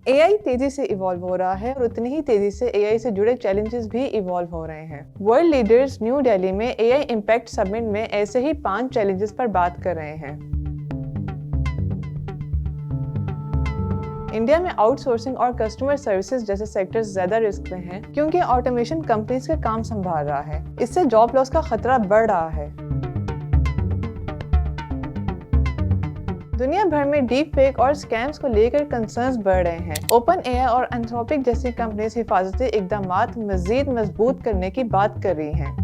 AI तेजी से evolve हो रहा है और उतनी ही तेजी से एआई से जुड़े चैलेंजेस भी इवॉल्व हो रहे हैं। वर्ल्ड लीडर्स न्यू दिल्ली में एआई इम्पैक्ट समिट में ऐसे ही 5 चैलेंजेस पर बात कर रहे हैं। इंडिया में आउटसोर्सिंग और कस्टमर सर्विसेज जैसे सेक्टर्स ज्यादा रिस्क में हैं क्योंकि ऑटोमेशन कंपनीज का काम संभाल रहा है। इससे जॉब लॉस का खतरा बढ़ रहा है। दुनिया भर में डीप फेक और स्कैम्स को लेकर कंसर्न्स बढ़ रहे हैं। ओपन एआई और एंथ्रोपिक जैसी कंपनीज हिफाजती इकदामात मजीद मजबूत करने की बात कर रही हैं।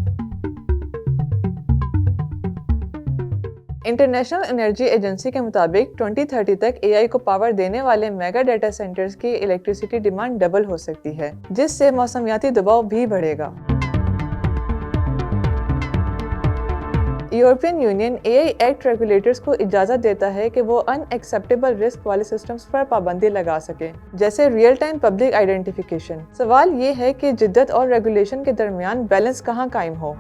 इंटरनेशनल एनर्जी एजेंसी के मुताबिक 2030 तक एआई को पावर देने वाले मेगा डाटा सेंटर्स की इलेक्ट्रिसिटी डिमांड डबल हो सकती है, जिससे मौसमियाती दबाव भी बढ़ेगा। European union AI act regulators को इजाजत देता है कि वो अनएक्सेप्टेबल रिस्क वाले सिस्टम्स पर पाबंदी लगा सके, जैसे रियल टाइम पब्लिक आइडेंटिफिकेशन। सवाल ये है कि जिद्दत और रेगुलेशन के दरमियान बैलेंस कहाँ कायम हो।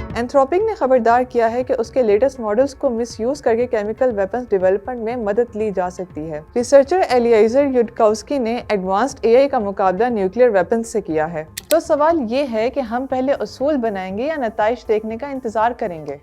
एंथ्रोपिक ने खबरदार किया है कि उसके लेटेस्ट मॉडल्स को मिसयूज करके केमिकल वेपन्स डेवलपमेंट में मदद ली जा सकती है। रिसर्चर एलियाजर युडकाउस्की ने एडवांस्ड एआई का मुकाबला न्यूक्लियर वेपन्स से किया है। तो सवाल ये है कि हम पहले उसूल बनाएंगे या नताइज देखने का इंतजार करेंगे।